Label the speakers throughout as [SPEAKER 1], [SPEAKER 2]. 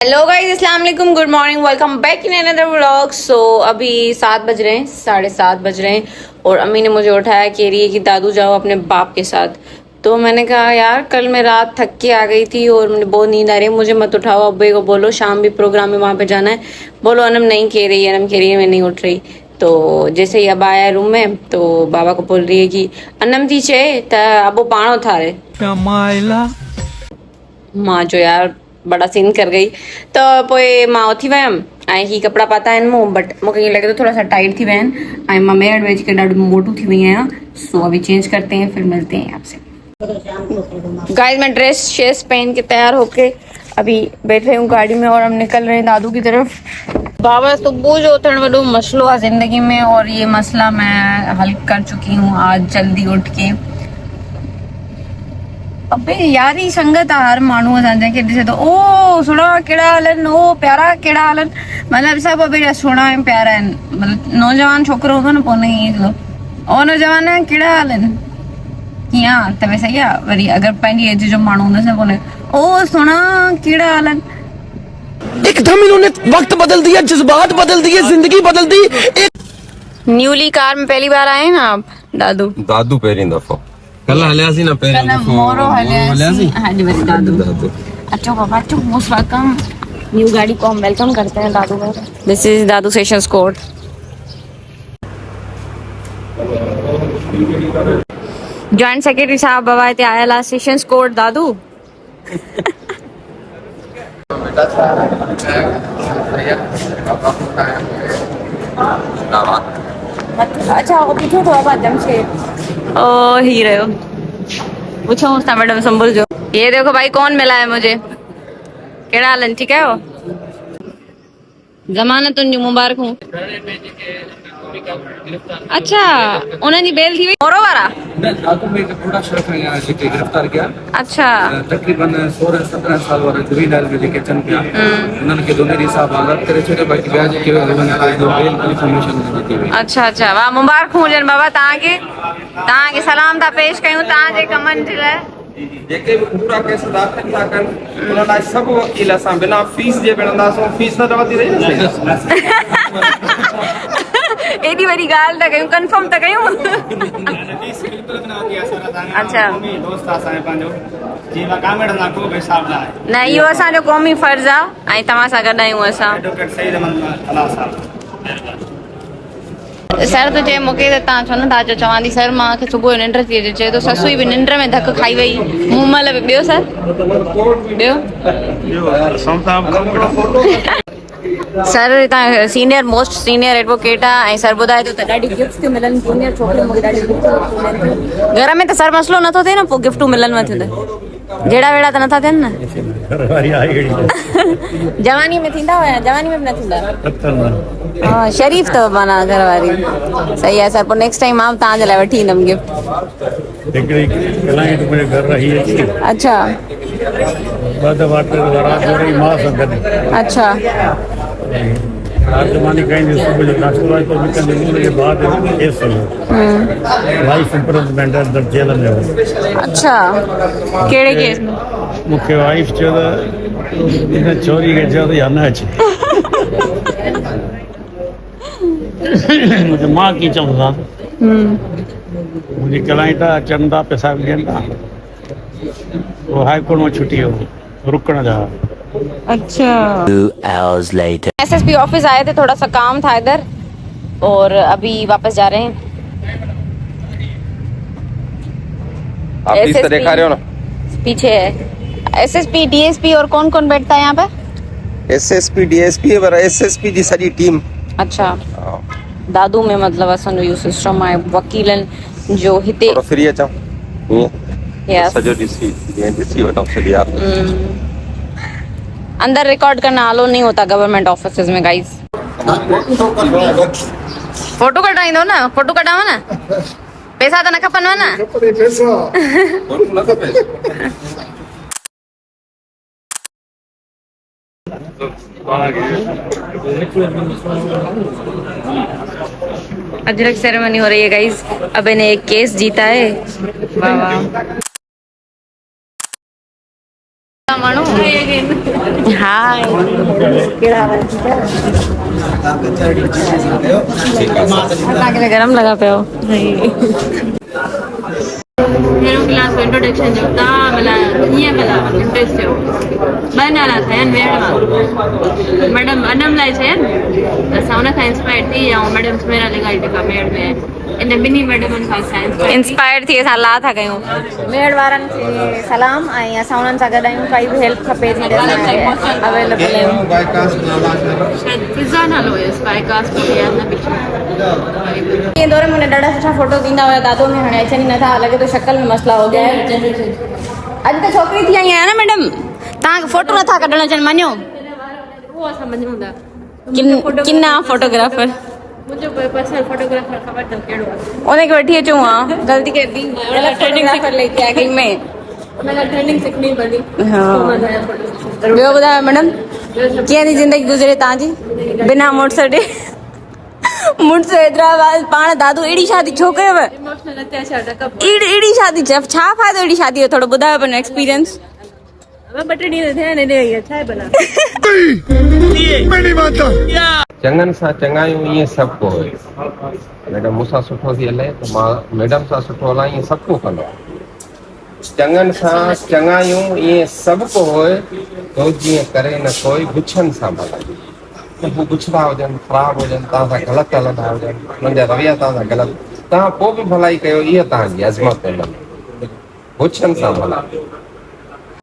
[SPEAKER 1] Hello guys, अस्सलाम वालेकुम, good morning, welcome back in another vlog. So अभी 7 बज रहे हैं, 7:30 बज रहे हैं और अम्मी ने मुझे उठाया, कह रही है कि दादू जाओ अपने बाप के साथ। तो मैंने कहा यार कल मैं रात थक के आ गई थी और मुझे बहुत नींद आ रही है, मुझे मत उठाओ, अब्बे को बोलो शाम भी प्रोग्राम है वहाँ पे जाना है। बोलो अनम नहीं कह रही है, अनम कह रही है मैं नहीं उठ रही। तो जैसे ही अब आया रूम में तो बाबा को बोल रही है कि अनम थी चे अब वो पाणो था रे माँ जो यार बड़ा सीन कर गई। तो पोइ मां उथी वियमि ऐं ही कपिड़ा पाता आहिनि मूं, बट मूंखे ईअं लॻे थो थोड़ा सा टाइट थी विया आहिनि ऐं मां मेड़ वेच के ॾाढी मोटू थी वई आहियां। सो अभी चेंज करते हैं, फिर मिलते हैं आपसे। गाइस मैं ड्रेस शेस पहन के तैयार होके अभी बैठे हूँ गाड़ी में और हम निकल रहे हैं दादू की तरफ। बाबा सुबुह जो उथण वॾो मसलो आहे ज़िंदगी में और ये मसला मैं हल कर चुकी हूँ आज जल्दी उठ के। अबे यारी संगत आहे हर माण्हू सां, जंहिंखे ॾिसे थो ओ सुहिणा कहिड़ा हाल आहिनि, ओ प्यारा कहिड़ा हाल आहिनि, मतिलबु सभु अबे सुहिणा ऐं प्यारा आहिनि। मतिलबु नौजवान छोकिरो हूंदो न पोइ हुन ईअं थींदो, ओ नौजवान कहिड़ा हाल आहिनि, कीअं आहे त सही आहे। वरी अगरि पंहिंजी एज जो माण्हू हूंदसि न पोइ ओ सुहिणा कहिड़ा हाल आहिनि।
[SPEAKER 2] एकदम इन्होंने वक्त बदल दिया, जज्बात बदल दिए, जिंदगी बदल दी।
[SPEAKER 1] न्यूली कार में पहली बार आए हैं ना आप दादू?
[SPEAKER 3] दादू पहिरीं दफ़ो कल हलियासीं न, पहिरीं दफ़ो
[SPEAKER 1] मोरो हलियासीं। हाँ जी बस दादू अच्छा बाबा अच्छा मोस्ट वेलकम। न्यू गाड़ी को हम वेलकम करते हैं दादू में। This is Dadu sessions code. Joint secretary साहब बाबा हिते आयल आहे, सेशंस कोड दादू। अच्छा वो पीछे तो बाबा जमशेद ओ ही रहो पूछो उसका मैडम संभल जो। ये देखो भाई कौन मिला है मुझे, केड़ा हाल ठीक है वो जमानतुन जो मुबारक हूँ। अच्छा उन्हें जी बेल थी वई मोरो वारा
[SPEAKER 4] थोड़ा शर्फ है यहाँ जेके गिरफ्तार किया।
[SPEAKER 1] अच्छा
[SPEAKER 4] तकरीबन 16-17 साल वारा जुवेनाइल में जेके अचनि पिया उन्हनि खे दोनेरी साहब आज़ाद करे छॾियो, बाक़ी ॿिया जेके बेल इंफॉर्मेशन जेकी हुई।
[SPEAKER 1] अच्छा अच्छा वाह मुबारक हुजनि बाबा तव्हांखे सलाम था पेश कयूं तव्हांजे कमनि जे लाइ।
[SPEAKER 4] जेके भी पूरा केस दाख़िल था कनि उन लाइ सभु वकील असां बिना फीस जे विढ़ंदासीं, फीस न रहंदी रही न।
[SPEAKER 1] एडी वरी ॻाल्हि था कयूं, कंफर्म था कयूं।
[SPEAKER 4] फीस बिल्कुल न होती है सर।
[SPEAKER 1] अच्छा
[SPEAKER 4] दोस्त असांजो पंहिंजो जीअं कामेड़ ना को बि हिसाब न आहे।
[SPEAKER 1] न इहो असांजो क़ौमी फर्ज़ आहे ऐं तव्हां सां गॾु आहियूं असां।
[SPEAKER 4] एडवोकेट सईद अहमद अला साहब।
[SPEAKER 1] सर तो चए मूंखे त तव्हां छो न था अचो, चवां थी सर मूंखे सुबुह जो निंड थी अचे, चए तो ससुई बि निंड में धक खाई वई मूं महिल बि। ॿियो सर ॿियो सर तव्हां सीनियर मोस्ट सीनियर एडवोकेट आहे ऐं सर ॿुधाए थो त ॾाढी गिफ्ट थियूं मिलनि, जूनियर छोकिरियूं मूंखे ॾाढी गिफ्ट मिलनि थियूं। घर में त सर मसलो नथो थिए न, पोइ गिफ्टूं मिलनि वथियूं त जहिड़ा वेड़ा त नथा थियनि न। जवानी में थींदा हुया, जवानी में बि न थींदा। हाँ शरीफ़ अथव माना घर वारी। सही आहे सर, पोइ नेक्स्ट टाइम मां तव्हांजे लाइ वठी ईंदमि गिफ्ट। अच्छा अच्छा
[SPEAKER 5] जमानी कहीं सुबह जो नाश्तो वाश्तो निकलने के बाद वाइफ इम्प्रूवमेंट अंदर जेल में हो।
[SPEAKER 1] अच्छा कहिड़े केस में?
[SPEAKER 5] मूंखे वाइफ चयो त इन छोरी खे चयो त या न अचे। मुंहिंजे मां कीअं चवंदा मुंहिंजी क्लाइंट अचनि था पैसा ॾियनि था, वो हाई कोर्ट में छुट्टी हो रुकण जा।
[SPEAKER 1] अच्छा 2 hours later एसएसपी ऑफिस आए थे, थोड़ा सा काम था इधर और अभी वापस जा रहे हैं।
[SPEAKER 3] ऑफिस तो देखा रहे हो ना,
[SPEAKER 1] पीछे है एसएसपी डीएसपी और कौन कौन बैठता है यहाँ पे?
[SPEAKER 3] एसएसपी डीएसपी और एसएसपी जी सॼी टीम।
[SPEAKER 1] अच्छा दादू में मतलब असांजो इहो सिस्टम आहे वकीलनि जो हिते
[SPEAKER 3] थोरो फ्री अचां
[SPEAKER 1] यस
[SPEAKER 3] सॼो ॾिसी वठूं सॼी आप।
[SPEAKER 1] अंदर रिकॉर्ड करना अलो नहीं होता गवर्नमेंट ऑफिसेज में गाइस। फोटो कढाईंदो न, फोटो कढावा न, पैसा त न खपनव न। अजरक सेरेमनी हो रही है गाइस, अब इन्हें एक केस जीता है। वाह वाह मानो हाय तव्हांखे गरम लॻा पियो पहिरियों क्लास में इंट्रोडक्शन जो तव्हां भला कीअं भला इंट्रेस्ट थियो ॿ नाला थिया आहिनि मेड़ मां मैडम अनम लाइ चयनि असां हुन खां इंस्पायर थी ऐं मैडम सुमेरा लॻाई जेका मेड़ में इन ॿिन्ही मैडमनि खां असां इंस्पायर थी असां ला था कयूं मेड़ वारनि खे सलाम ऐं असां उन्हनि सां गॾु आहियूं काई बि हेल्प खपे थी अवेलेबल आहियूं फिज़ा नालो हुयसि बाइकास्ट ये दौरे में ॾाढा सुठा फोटो ईंदा हुया दादो में हाणे अचनि ई नथा लॻे थो शक्ल में मसला हो गया है अॼु त छोकिरी थी आई आहियां न मैडम तव्हांखे फोटो नथा कढण अचनि मञो उहो असां मञूं था किन्ना फोटोग्राफर मुंहिंजो पर्सनल फोटोग्राफर ख़बर अथव कहिड़ो आहे उनखे वठी अचूं हा गलती कर दी फोटोग्राफर लेके आ गई मैं ट्रेनिंग सिखणी पवंदी हाँ ॿियो ॿुधायो मैडम कीअं थी ज़िंदगी गुज़रे तव्हांजी बिना मुड़ुस ॾे मुड़ुस हैदराबाद पाण दादू अहिड़ी शादी छो कयव अहिड़ी शादी छा फ़ाइदो अहिड़ी शादी जो थोरो ॿुधायो पंहिंजो एक्सपीरियंस ॿ टे ॾींहं थिया आहिनि हेॾे छा आहे भला
[SPEAKER 3] चङनि सां चङायूं ईअं सभु को मैडम मूंसां सुठो थी हले त मां मैडम सां सुठो हलां ईअं सभु को कंदो चङनि सां चङायूं ईअं सभु को होए तो जीअं करे न कोई गुच्छनि सां भलाई हू गुछड़ा हुजनि ख़राबु हुजनि तव्हां सां ग़लति हलंदा हुजनि हुननि जा रवैया तव्हां सां ग़लति तव्हां पोइ बि भलाई कयो इहा तव्हांजी अज़मत हूंदव गुच्छनि सां भलाई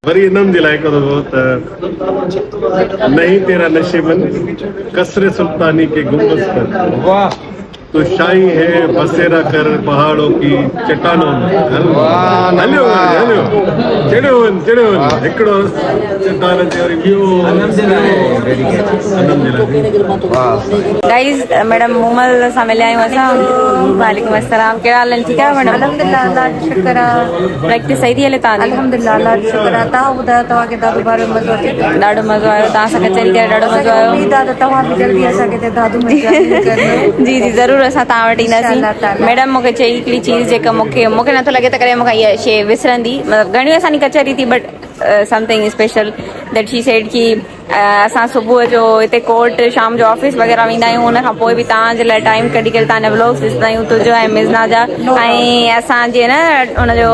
[SPEAKER 6] वरी इनम दिलाए करो नहीं तेरा नशीबन कसरे सुल्तानी के गुंबद पर
[SPEAKER 3] वाह
[SPEAKER 6] तो शाही है बसेरा कर पहाड़ों की चट्टानों में हलियो चढ़ियो हिकिड़ो चट्टान ते वरी
[SPEAKER 1] गाइस मैडम मूमल सां मिलिया आहियूं असां वालेकुम अस्सलाम कहिड़ा हाल आहिनि ठीकु आहे मैडम अल्हम्दुलिल्लाह अल्लाह जो शुक्र आहे प्रैक्टिस सही थी हले तव्हांजी अल्हम्दुलिल्लाह अल्लाह जो शुक्र आहे तव्हां ॿुधायो तव्हांखे दादू बारे में मज़ो अचे ॾाढो मज़ो आयो तव्हां सां कचहरी करे ॾाढो मज़ो आयो उमेद आहे त तव्हां बि जल्दी असांखे हिते दादू में जी जी ज़रूरु असां तव्हां वटि ईंदासीं मैडम मूंखे चई हिकिड़ी चीज़ जेका मूंखे नथो लॻे त करे मूंखे इहा शइ विसरंदी मतिलबु घणियूं असांजी कचहरी थी but something special that she said की असां सुबुह जो हिते कोर्ट शाम जो ऑफिस वग़ैरह वेंदा आहियूं उन खां पोइ बि तव्हांजे लाइ टाइम कढी करे तव्हांजा व्लॉग्स ॾिसंदा आहियूं तुंहिंजो ऐं मिज़ना जा ऐं असांजे न हुनजो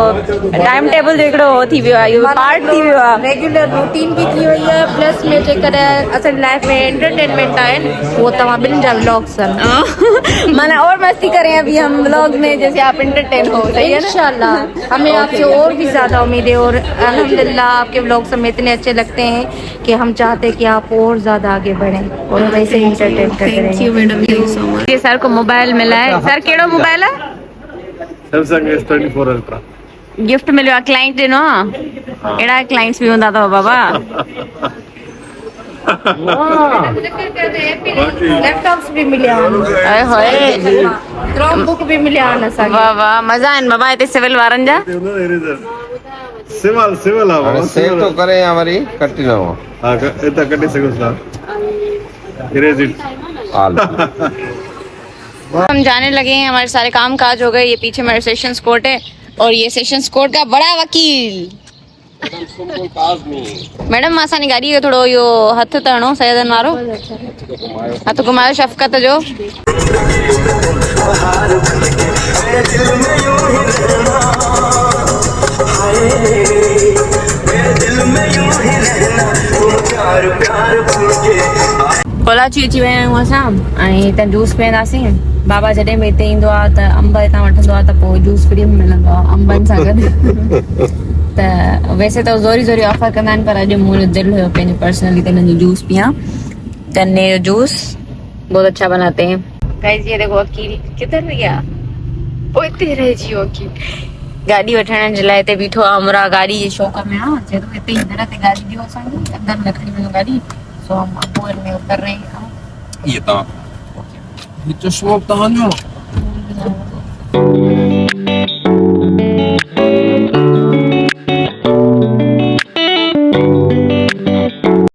[SPEAKER 1] टाइम टेबल जो हिकिड़ो थी वियो आहे इहो पार्ट थी वियो आहे रेगुलर रूटीन बि थी वई आहे प्लस में जेकर असांजी लाइफ में एंटरटेनमेंट आहिनि उहो तव्हां ॿिनि जा व्लॉग्स आहिनि माना और मस्ती करें अभी हम व्लॉग में जैसे आप एंटरटेन हो सही है इंशाल्लाह हमें आपसे और भी ज़्यादा उम्मीद है और अल्हम्दुलिल्लाह आपके व्लॉग्स हमें इतने अच्छे लगते हैं कि हम चाहते हैं कि आप और ज़्यादा आगे बढ़ें और वैसे ही एंटरटेन करते रहें। Thank you madam, thank you so much. ये सर को मोबाइल मिला है। सर केड़ो मोबाइल है?
[SPEAKER 6] सैमसंग S24 अल्ट्रा
[SPEAKER 1] गिफ्ट मिलियो आहे क्लाइंट ॾिनो आहे एड़ा क्लाइंट्स भी हूंदा अथव बाबा लैपटॉप्स भी मिलिया आहिनि हाय क्रोम बुक भी मिलिया आहिनि असांखे वाह वाह मज़ा आहिनि बाबा हिते सिविल वारनि जा
[SPEAKER 6] सिविल
[SPEAKER 3] हाणे सेव तो करे या वरी कटी न हो
[SPEAKER 6] हां इता कटी सको था इरेज इट
[SPEAKER 3] ऑल
[SPEAKER 1] हम जाने लगे हैं, हमारे सारे काम काज हो गए। ये पीछे मेरा सेशंस कोर्ट है और ये सेशंस कोर्ट का बड़ा वकील मैडम असांजी गाड़ी खे थोरो इहो हथ त हणो सैदन वारो हथ घुमायो शफ़क़त जो कोलाची अची विया आहियूं असां ऐं हितां जूस पीअंदासीं बाबा जॾहिं बि हिते ईंदो आहे त अंब हितां वठंदो आहे त पोइ जूस फ्री में मिलंदो आहे अंबनि सां गॾु त वैसे तो ज़ोरी ज़ोरी ऑफर कंदा आहिनि पर अॼु मुंहिंजो दिलि हुयो पंहिंजो पर्सनली त हिननि जो जूस पियां गन्ने जो जूस बहुत अच्छा बनाते हैं। गाइस ये देखो वकील किधर गया ओ इते रहिजी वियो वकील गाॾी वठण जे लाइ हिते बीठो आहे अमरा गाॾी जे शौक़ में आहे चए थो हिते ई दर ते गाॾी ॾियो असांखे अंदरि न खणी वञो गाॾी सो हम अबोर में उतर रहे हैं
[SPEAKER 3] ये तव्हां
[SPEAKER 4] चश्मो तव्हांजो